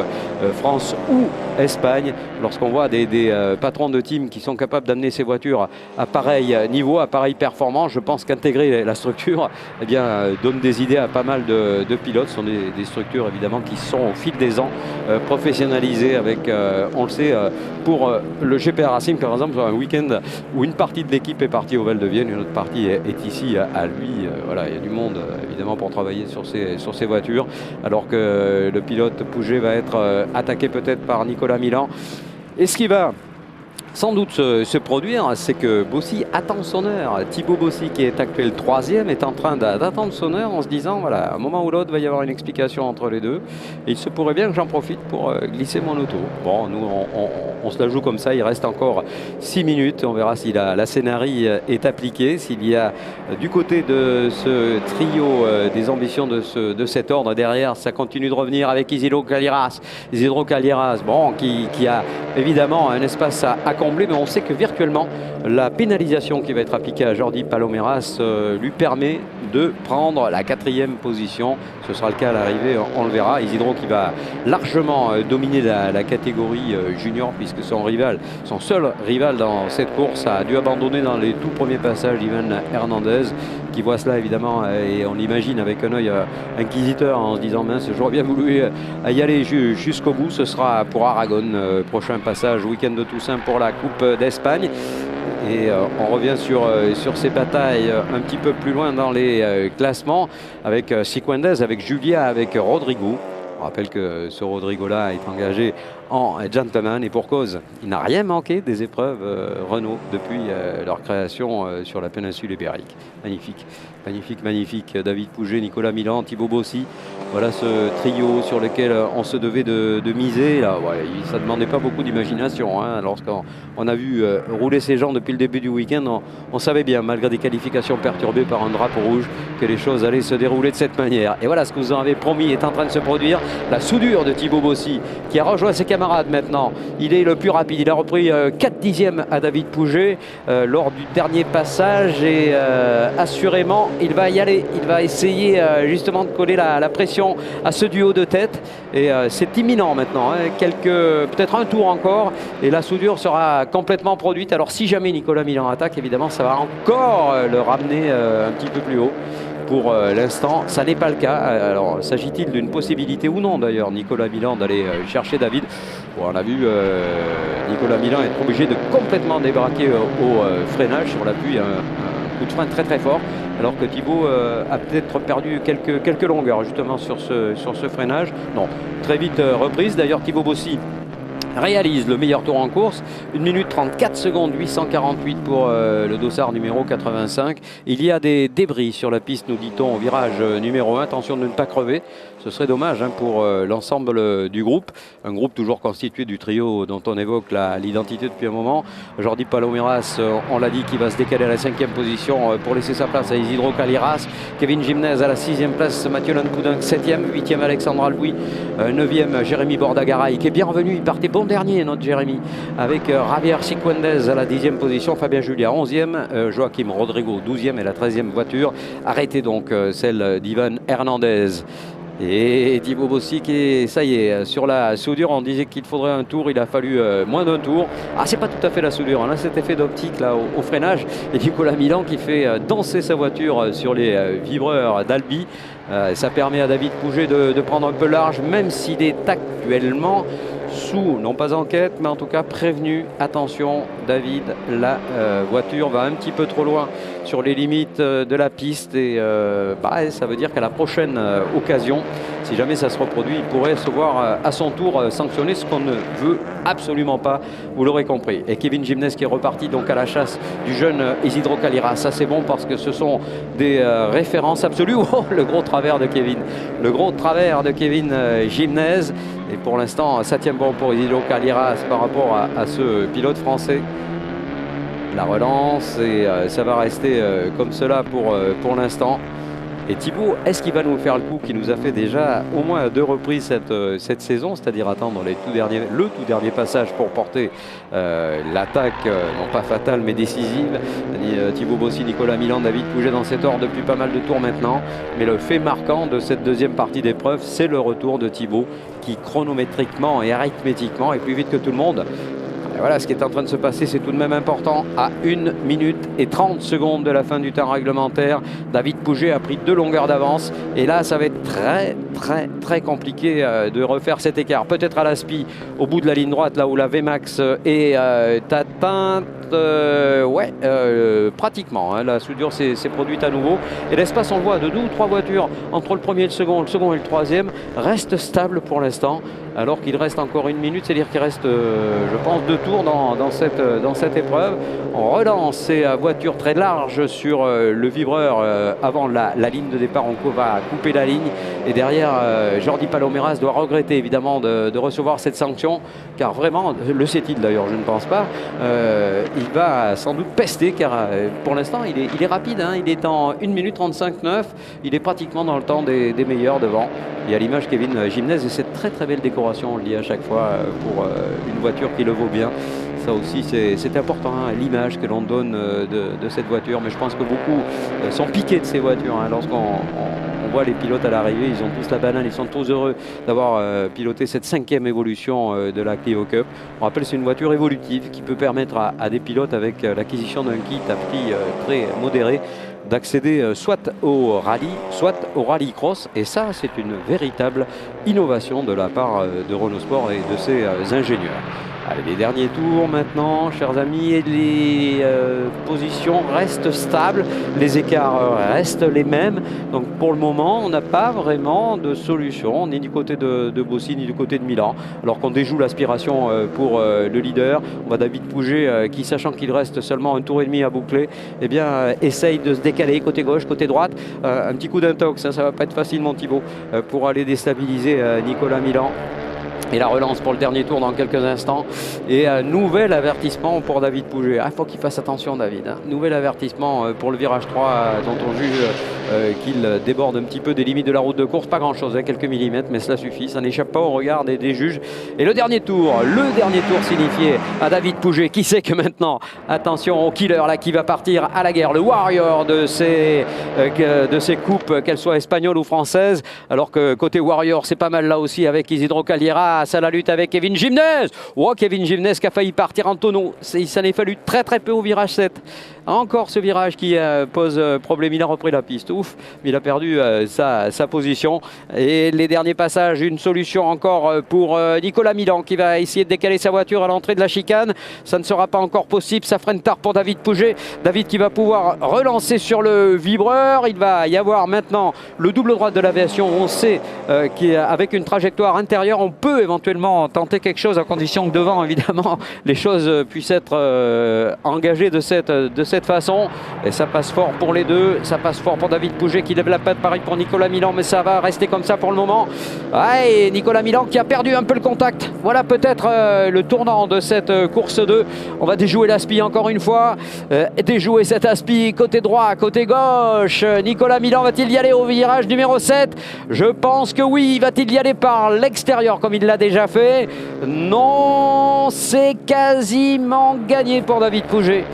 [SPEAKER 1] France ou Espagne. Lorsqu'on voit des patrons de team qui sont capables d'amener ces voitures à pareil niveau, à pareille performance, je pense qu'intégrer la structure eh bien, donne des idées à pas mal de pilotes. Ce sont des structures évidemment qui sont au fil des ans professionnalisées avec, on le sait, pour le GPR Racing par exemple, un week-end où une partie de l'équipe est partie au Val de Vienne, une autre partie est ici à lui. Voilà, il y a du monde évidemment pour travailler sur ces voitures, alors que le pilote Pouget va être attaqué peut-être par Nicolas Milan. Et ce qui va sans doute se produire, c'est que Bossy attend son heure. Thibaut Bossy, qui est actuel 3e, est en train d'attendre son heure en se disant, voilà, à un moment ou l'autre, il va y avoir une explication entre les deux. Et il se pourrait bien que j'en profite pour glisser mon auto. Bon, nous, on se la joue comme ça. Il reste encore 6 minutes. On verra si la scénarie est appliquée, s'il y a du côté de ce trio des ambitions de cet ordre derrière. Ça continue de revenir avec Isidro Callejas. Isidro Callejas, bon, qui a évidemment un espace à combler, mais on sait que virtuellement la pénalisation qui va être appliquée à Jordi Paloméras lui permet de prendre la 4e position. Ce sera le cas à l'arrivée, on le verra. Isidro qui va largement dominer la catégorie junior, puisque son seul rival dans cette course a dû abandonner dans les tout premiers passages, Ivan Hernandez, qui voit cela évidemment, et on l'imagine avec un œil inquisiteur en se disant, mince, j'aurais bien voulu y aller jusqu'au bout. Ce sera pour Aragon, prochain passage, week-end de Toussaint pour la Coupe d'Espagne. Et on revient sur ces batailles un petit peu plus loin dans les classements avec Siquendez, avec Julia, avec Rodrigo. On rappelle que ce Rodrigo-là est engagé en gentleman et pour cause. Il n'a rien manqué des épreuves Renault depuis leur création sur la péninsule ibérique. Magnifique, magnifique, magnifique. David Pouget, Nicolas Milan, Thibaut Bossy. Voilà ce trio sur lequel on se devait de miser. Là, ouais, ça ne demandait pas beaucoup d'imagination. Hein. Lorsqu'on a vu rouler ces gens depuis le début du week-end, on savait bien, malgré des qualifications perturbées par un drapeau rouge, que les choses allaient se dérouler de cette manière. Et voilà, ce que vous en avez promis est en train de se produire. La soudure de Thibaut Bossy, qui a rejoint ses camarades maintenant. Il est le plus rapide. Il a repris 4 dixièmes à David Pouget lors du dernier passage. Et assurément, il va y aller. Il va essayer justement de coller la pression à ce duo de tête. Et c'est imminent maintenant. Hein. Peut-être un tour encore. Et la soudure sera complètement produite. Alors si jamais Nicolas Milan attaque, évidemment, ça va encore le ramener un petit peu plus haut. Pour l'instant, ça n'est pas le cas. Alors, s'agit-il d'une possibilité ou non d'ailleurs, Nicolas Milan, d'aller chercher David? Bon, on a vu Nicolas Milan être obligé de complètement débraquer au freinage sur l'appui, un coup de frein très très fort, alors que Thibaut a peut-être perdu quelques longueurs justement sur ce freinage. Non, très vite reprise. D'ailleurs, Thibaut Bossy réalise le meilleur tour en course, 1 minute 34 secondes, 848 pour le dossard numéro 85. Il y a des débris sur la piste, nous dit-on, au virage numéro 1. Attention de ne pas crever, ce serait dommage hein, pour l'ensemble du groupe. Un groupe toujours constitué du trio dont on évoque l'identité depuis un moment. Jordi Paloméras, on l'a dit, qui va se décaler à la 5e position pour laisser sa place à Isidro Caliras. Kevin Gimnez à la 6e place, Mathieu Lancoudin 7e, 8e Alexandre Albuy, 9e Jérémy Bordagaray, qui est bien revenu, il partait bon dernier notre Jérémy, avec Javier Ciquendez à la 10e position, Fabien Julia 11e, Joaquim Rodrigo 12e et la 13e voiture arrêtée donc celle d'Ivan Hernandez. Et Thibaut Bossy qui est, ça y est, sur la soudure. On disait qu'il faudrait un tour, il a fallu moins d'un tour. Ah, c'est pas tout à fait la soudure, on a cet effet d'optique là au freinage. Et Nicolas Milan qui fait danser sa voiture sur les vibreurs d'Albi. Ça permet à David Pouget de prendre un peu large, même s'il est actuellement sous, non pas enquête, mais en tout cas prévenu. Attention David, la voiture va un petit peu trop loin sur les limites de la piste et ça veut dire qu'à la prochaine occasion, si jamais ça se reproduit, il pourrait se voir à son tour sanctionner, ce qu'on ne veut absolument pas, vous l'aurez compris. Et Kevin Gimnez qui est reparti donc à la chasse du jeune Isidro Caliras. Ça c'est bon parce que ce sont des références absolues. Oh, le gros travers de Kevin, le gros travers de Kevin Gimnez. Et pour l'instant, ça tient bon pour Isidro Caliras par rapport à ce pilote français. La relance et ça va rester comme cela pour l'instant. Et Thibaut, est-ce qu'il va nous faire le coup qui nous a fait déjà au moins à 2 reprises cette saison, c'est-à-dire attendre le tout dernier passage pour porter l'attaque, non pas fatale mais décisive. Thibaut Bossy, Nicolas Milan, David Pouget dans cet ordre depuis pas mal de tours maintenant. Mais le fait marquant de cette deuxième partie d'épreuve, c'est le retour de Thibaut qui chronométriquement et arithmétiquement est plus vite que tout le monde. Et voilà, ce qui est en train de se passer, c'est tout de même important. À 1 minute et 30 secondes de la fin du temps réglementaire, David Pouget a pris 2 longueurs d'avance. Et là, ça va être très, très, très compliqué de refaire cet écart. Peut-être à l'aspi, au bout de la ligne droite, là où la VMAX est atteinte. Pratiquement. Hein, la soudure s'est produite à nouveau. Et l'espace, on le voit, de 2 ou 3 voitures entre le premier et le second et le troisième, reste stable pour l'instant. Alors qu'il reste encore 1 minute, c'est-à-dire qu'il reste, je pense, 2 tours dans cette épreuve. On relance ces voitures très larges sur le vibreur avant la ligne de départ. On va couper la ligne. Et derrière, Jordi Paloméras doit regretter évidemment de recevoir cette sanction. Car vraiment, le sait-il d'ailleurs, je ne pense pas, il va sans doute pester car pour l'instant, il est rapide. Hein, il est en 1 minute 35,9. Il est pratiquement dans le temps des meilleurs devant. Et à l'image Kevin Gimnez et cette très très belle décoration, on le dit à chaque fois, pour une voiture qui le vaut bien. Ça aussi c'est important, hein, l'image que l'on donne de cette voiture. Mais je pense que beaucoup sont piqués de ces voitures. Hein, lorsqu'on voit les pilotes à l'arrivée, ils ont tous la banane, ils sont tous heureux d'avoir piloté cette 5e évolution de la Clio Cup. On rappelle, c'est une voiture évolutive qui peut permettre à des pilotes avec l'acquisition d'un kit à prix très modéré d'accéder soit au rallye, soit au rallycross. Et ça, c'est une véritable innovation de la part de Renault Sport et de ses ingénieurs. Allez, les derniers tours maintenant, chers amis, et les positions restent stables, les écarts restent les mêmes. Donc pour le moment, on n'a pas vraiment de solution, ni du côté de Bossy, ni du côté de Milan. Alors qu'on déjoue l'aspiration pour le leader, on voit David Pouget qui, sachant qu'il reste seulement un tour et demi à boucler, eh bien, essaye de se décaler côté gauche, côté droite. Un petit coup d'intox, ça va pas être facile, mon Thibaut, pour aller déstabiliser Nicolas Milan. Et la relance pour le dernier tour dans quelques instants. Et un nouvel avertissement pour David Pouget. Il faut qu'il fasse attention, David. Nouvel avertissement pour le virage 3 dont on juge qu'il déborde un petit peu des limites de la route de course. Pas grand-chose, quelques millimètres, mais cela suffit. Ça n'échappe pas au regard des juges. Et le dernier tour signifié à David Pouget, qui sait que maintenant, attention au killer là qui va partir à la guerre. Le warrior de ces coupes, qu'elles soient espagnoles ou françaises. Alors que côté warrior, c'est pas mal là aussi avec Isidro Calieras à la lutte avec Kevin Gimnez. Oh, Kevin Gimnez qui a failli partir en tonneau. Il s'en est fallu très peu au virage 7. Encore ce virage qui pose problème. Il a repris la piste. Ouf, mais il a perdu sa position. Et les derniers passages, une solution encore pour Nicolas Milan qui va essayer de décaler sa voiture à l'entrée de la chicane. Ça ne sera pas encore possible. Ça freine tard pour David Pouget. David qui va pouvoir relancer sur le vibreur. Il va y avoir maintenant le double droite de l'aviation. On sait qu'avec une trajectoire intérieure, on peut éventuellement tenter quelque chose à condition que devant, évidemment, les choses puissent être engagées de cette façon. Et ça passe fort pour les deux. Ça passe fort pour David Pouget qui lève la patte. Pareil pour Nicolas Milan, mais ça va rester comme ça pour le moment. Et Nicolas Milan qui a perdu un peu le contact. Voilà peut-être le tournant de cette course 2. On va déjouer l'aspi encore une fois. Déjouer cet aspi côté droit, côté gauche. Nicolas Milan va-t-il y aller au virage numéro 7? Je pense que oui. Va-t-il y aller par l'extérieur comme il l'a déjà fait? Non, c'est quasiment gagné pour David Pouget.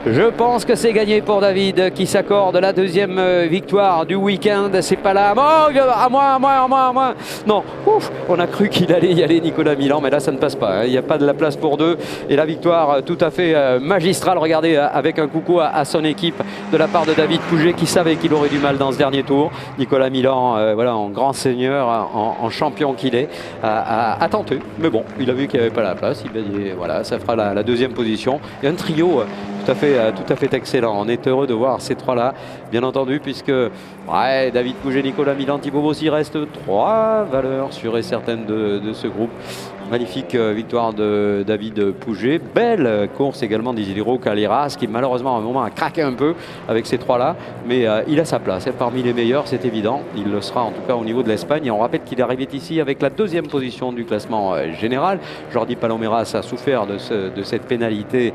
[SPEAKER 1] Je pense que c'est gagné pour David qui s'accorde la deuxième victoire du week-end. C'est pas là. Oh, à moi. Non, ouf, on a cru qu'il allait y aller Nicolas Milan, mais là ça ne passe pas. Il n'y a pas de la place pour deux. Et la victoire tout à fait magistrale. Regardez, avec un coucou à son équipe de la part de David Pouget qui savait qu'il aurait du mal dans ce dernier tour. Nicolas Milan, voilà, en grand seigneur, en champion qu'il est, a tenté. Mais bon, il a vu qu'il n'y avait pas la place. Voilà, ça fera la deuxième position. Il y a un trio tout à fait excellent. On est heureux de voir ces trois-là, bien entendu, puisque David Pouget, Nicolas Milan, Thibaut Bossy, reste 3 valeurs sûres et certaines de ce groupe. Magnifique victoire de David Pouget. Belle course également d'Isidro Calieras qui malheureusement à un moment a craqué un peu avec ces trois-là. Mais il a sa place parmi les meilleurs, c'est évident. Il le sera en tout cas au niveau de l'Espagne. Et on rappelle qu'il est arrivé ici avec la deuxième position du classement général. Jordi Palomeras a souffert de cette pénalité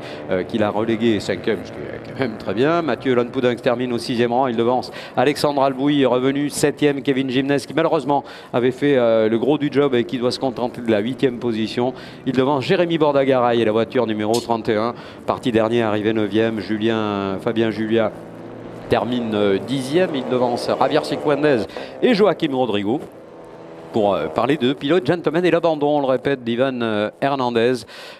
[SPEAKER 1] qu'il a relégué 5e, ce qui est quand même très bien. Mathieu Lanpoudin termine au 6e rang. Il devance Alexandre Albouy, revenu 7e. Kevin Gimnez qui malheureusement avait fait le gros du job et qui doit se contenter de la 8e position. Il devance Jérémy Bordagaray et la voiture numéro 31. Parti dernier, arrivé 9e. Fabien Julia termine 10e. Il devance Javier Sequendez et Joaquim Rodrigo. Pour parler de pilote gentleman et l'abandon, on le répète, d'Ivan Hernandez.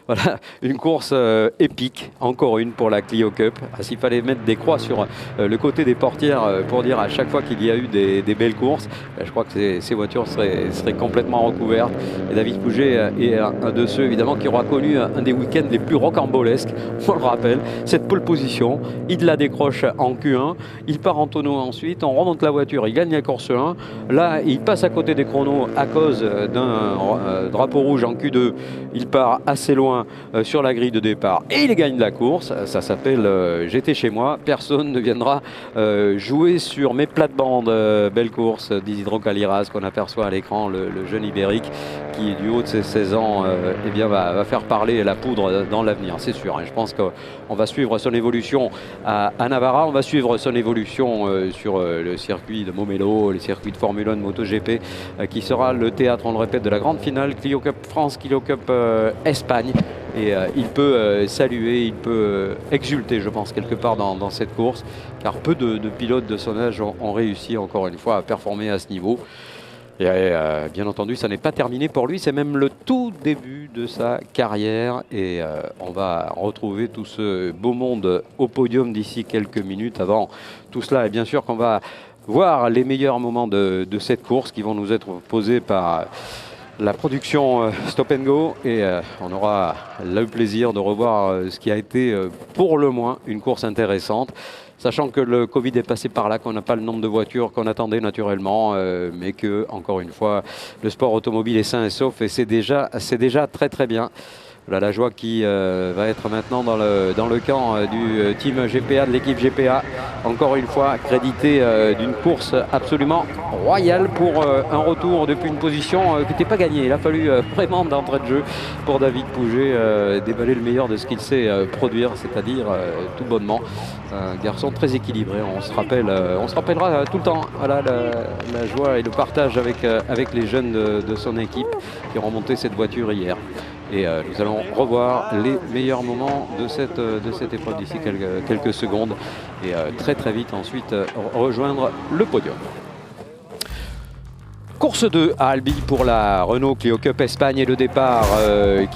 [SPEAKER 1] Voilà, une course épique, encore une pour la Clio Cup. S'il fallait mettre des croix sur le côté des portières pour dire à chaque fois qu'il y a eu des belles courses, je crois que ces voitures seraient complètement recouvertes. Et David Pouget est un de ceux, évidemment, qui aura connu un des week-ends les plus rocambolesques, on le rappelle. Cette pole position, il la décroche en Q1, il part en tonneau ensuite, on remonte la voiture, il gagne la course 1. Là, il passe à côté des chronos à cause d'un drapeau rouge en Q2. Il part assez loin sur la grille de départ et il gagne la course. Ça s'appelle j'étais chez moi, personne ne viendra jouer sur mes plates-bandes. Belle course d'Isidro Calieras qu'on aperçoit à l'écran, le jeune ibérique qui du haut de ses 16 ans eh bien, va faire parler la poudre dans l'avenir, c'est sûr. Je pense qu'on va suivre son évolution à Navarra, on va suivre son évolution sur le circuit de Momelo, le circuit de Formule 1 de MotoGP qui sera le théâtre, on le répète, de la grande finale Clio Cup France, Clio Cup Espagne. Et il peut saluer, il peut exulter, je pense, quelque part dans cette course, car peu de pilotes de son âge ont réussi, encore une fois, à performer à ce niveau. Et bien entendu, ça n'est pas terminé pour lui, c'est même le tout début de sa carrière. Et on va retrouver tout ce beau monde au podium d'ici quelques minutes. Avant tout cela, et bien sûr qu'on va voir les meilleurs moments de cette course qui vont nous être posés par la production Stop and Go et on aura le plaisir de revoir ce qui a été pour le moins une course intéressante. Sachant que le Covid est passé par là, qu'on n'a pas le nombre de voitures qu'on attendait naturellement, mais que, encore une fois, le sport automobile est sain et sauf et c'est déjà très très bien. Voilà la joie qui va être maintenant dans le camp du team GPA, de l'équipe GPA. Encore une fois, crédité d'une course absolument royale pour un retour depuis une position qui n'était pas gagnée. Il a fallu vraiment d'entrée de jeu pour David Pouget déballer le meilleur de ce qu'il sait produire, c'est-à-dire tout bonnement. Un garçon très équilibré, on se rappellera tout le temps voilà, la joie et le partage avec les jeunes de son équipe qui ont monté cette voiture hier. Et nous allons revoir les meilleurs moments de cette épreuve d'ici quelques secondes et très très vite ensuite rejoindre le podium. Course 2 à Albi pour la Renault Clio Cup Espagne et le départ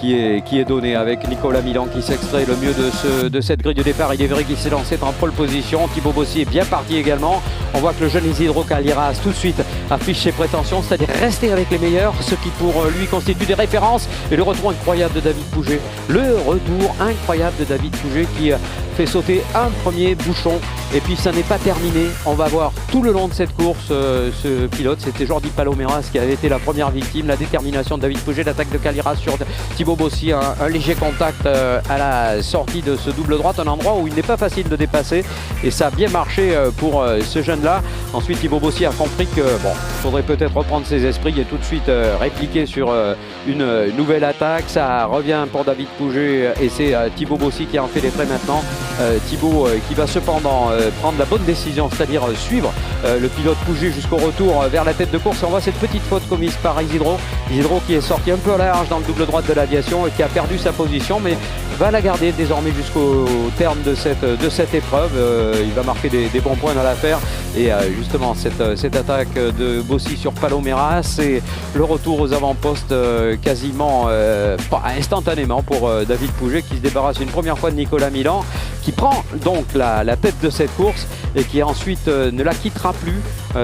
[SPEAKER 1] qui est donné avec Nicolas Milan qui s'extrait le mieux de cette grille de départ. Il est vrai qu'il s'est lancé en pole position. Thibaut Bossy est bien parti également. On voit que le jeune Isidro Callejas tout de suite affiche ses prétentions, c'est-à-dire rester avec les meilleurs, ce qui pour lui constitue des références. Et le retour incroyable de David Pouget. Le retour incroyable de David Pouget qui fait sauter un premier bouchon. Et puis ça n'est pas terminé. On va voir tout le long de cette course ce pilote. C'était Jordi Palomeras qui avait été la première victime. La détermination de David Pouget, l'attaque de Callejas sur Thibaut Bossy, un léger contact à la sortie de ce double droite, un endroit où il n'est pas facile de dépasser. Et ça a bien marché pour ce jeune-là. Ensuite, Thibaut Bossy a compris que bon, il faudrait peut-être reprendre ses esprits et tout de suite répliquer sur une nouvelle attaque. Ça revient pour David Pouget et c'est Thibaut Bossy qui en fait les frais maintenant. Thibaut qui va cependant prendre la bonne décision, c'est-à-dire suivre le pilote Pouget jusqu'au retour vers la tête de course. On voit cette petite faute commise par Isidro. Isidro qui est sorti un peu à large dans le double droite de l'aviation et qui a perdu sa position, mais va la garder désormais jusqu'au terme de cette épreuve. Il va marquer des bons points dans l'affaire. Et justement, cette attaque de Bossy sur Palomeras et le retour aux avant-postes quasiment pas instantanément pour David Pouget qui se débarrasse une première fois de Nicolas Milan, qui prend donc la tête de cette course et qui ensuite ne la quittera plus.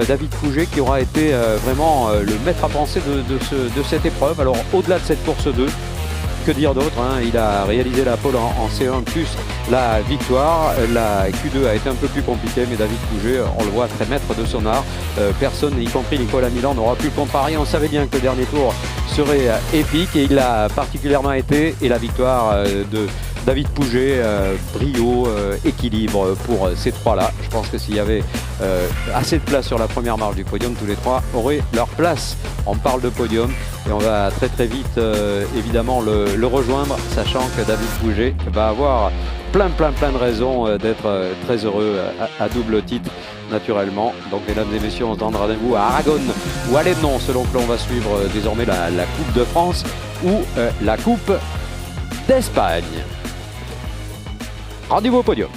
[SPEAKER 1] David Pouget qui aura été vraiment le maître à penser de cette épreuve. Alors au-delà de cette course 2, que dire d'autre hein, il a réalisé la pole en C1 plus la victoire. La Q2 a été un peu plus compliquée, mais David Pouget, on le voit très maître de son art. Personne, y compris Nicolas Milan, n'aura pu le contrarier. On savait bien que le dernier tour serait épique et il l'a particulièrement été. Et la victoire de David Pouget, brio, équilibre pour ces trois-là. Je pense que s'il y avait assez de place sur la première marche du podium, tous les trois auraient leur place. On parle de podium et on va très très vite évidemment le rejoindre, sachant que David Pouget va avoir plein de raisons d'être très heureux à double titre naturellement. Donc mesdames et messieurs, on se donne rendez-vous à Aragon ou à Lénon selon que l'on va suivre désormais la Coupe de France ou la Coupe d'Espagne. Rendez-vous au podium.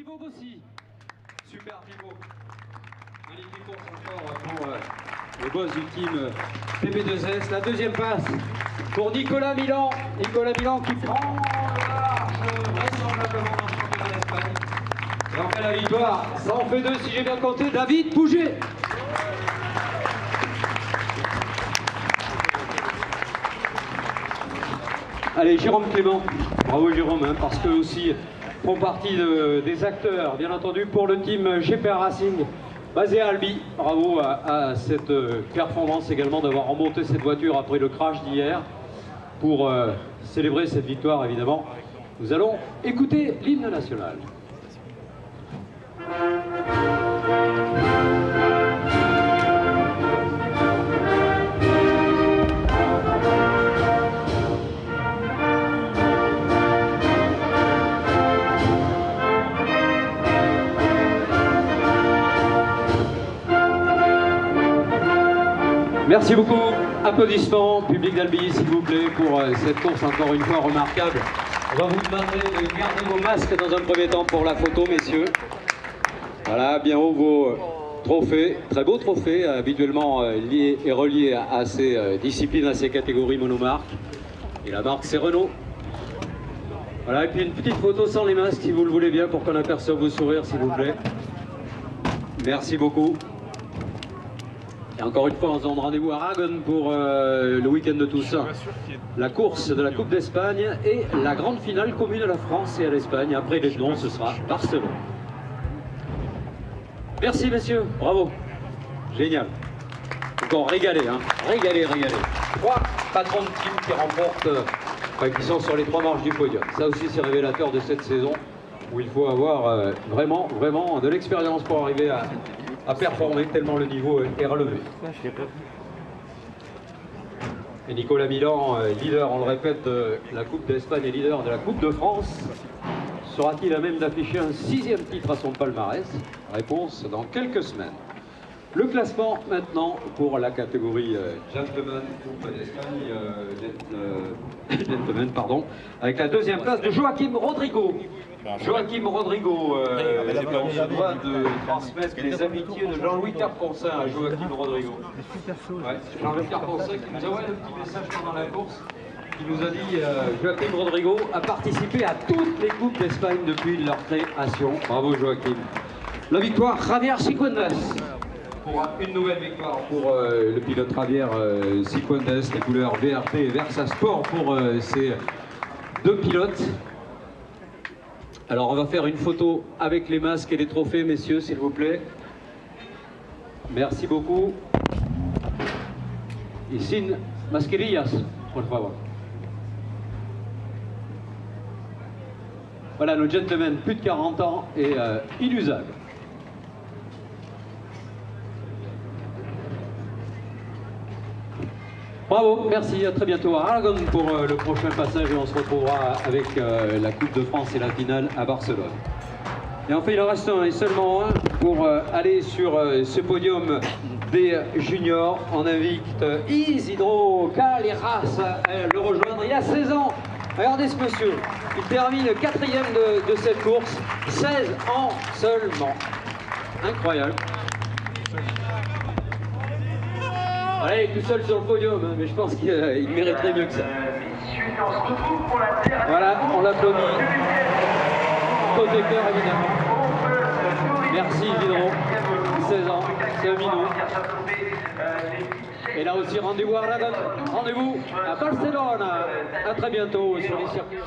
[SPEAKER 1] Pivot Bossy. Super pivot. Magnifique course encore pour le boss du team PB2S. La deuxième passe pour Nicolas Milan. Nicolas Milan qui prend le large, vraisemblablement dans le championnat d'Espagne. Et en fait la victoire, ça en fait deux si j'ai bien compté. David Pouget. Allez, Jérôme Clément. Bravo Jérôme, hein, parce qu'eux aussi font partie des acteurs, bien entendu, pour le team GPR Racing, basé à Albi. Bravo à cette performance également d'avoir remonté cette voiture après le crash d'hier. Pour célébrer cette victoire, évidemment, nous allons écouter l'hymne national. Merci beaucoup. Applaudissements, public d'Albi, s'il vous plaît, pour cette course encore une fois remarquable. On va vous demander de garder vos masques dans un premier temps pour la photo, messieurs. Voilà, bien haut vos trophées, très beaux trophées, habituellement liés et reliés à ces disciplines, à ces catégories monomarques. Et la marque, c'est Renault. Voilà, et puis une petite photo sans les masques, si vous le voulez bien, pour qu'on aperçoive vos sourires, s'il vous plaît. Merci beaucoup. Et encore une fois, on se donne rendez-vous à Aragon pour le week-end de Toussaint. La course de la Coupe d'Espagne et la grande finale commune à la France et à l'Espagne. Après les dons, ce sera Barcelone. Merci messieurs, bravo. Génial. Encore régalé, hein. Régalé. 3 patrons de team qui remportent, qui sont sur les 3 marches du podium. Ça aussi, c'est révélateur de cette saison où il faut avoir vraiment de l'expérience pour arriver à performer tellement le niveau est relevé. Et Nicolas Milan, leader, on le répète, de la Coupe d'Espagne et leader de la Coupe de France, sera-t-il à même d'afficher un 6e titre à son palmarès? Réponse dans quelques semaines. Le classement maintenant pour la catégorie Gentleman Coupe d'Espagne, Gentleman, pardon, avec la 2e place de Joaquim Rodrigo. Joaquim Rodrigo, on se doit de transmettre les amitiés de Jean-Louis Carponcin à Joaquim Rodrigo. Ouais, Jean-Louis Carponcin qui nous a envoyé un petit message pendant la course, qui nous a dit Joaquim Rodrigo a participé à toutes les Coupes d'Espagne depuis leur création. Bravo Joaquim. La victoire, Javier Cicuendas. Pour une nouvelle victoire pour le pilote Javier Cicuendas, les couleurs VRP et Versa Sport pour ces 2 pilotes. Alors on va faire une photo avec les masques et les trophées, messieurs, s'il vous plaît. Merci beaucoup. Y sin mascarillas, por favor. Voilà, nos gentlemen, plus de 40 ans et inusables. Bravo, merci, à très bientôt à Aragon pour le prochain passage et on se retrouvera avec la Coupe de France et la finale à Barcelone. Et enfin, il en reste un et seulement un pour aller sur ce podium des juniors. On invite Isidro Caleras à le rejoindre. Il y a 16 ans. Regardez ce monsieur, il termine 4e de cette course, 16 ans seulement. Incroyable. Allez, tout seul sur le podium, hein, mais je pense qu'il mériterait mieux que ça. Voilà, on l'applaudit. Côté cœur, évidemment. Merci, Vidro. 16 ans, c'est un minot. Et là aussi, rendez-vous à Aragon. Rendez-vous à Barcelone. À très bientôt sur les circuits.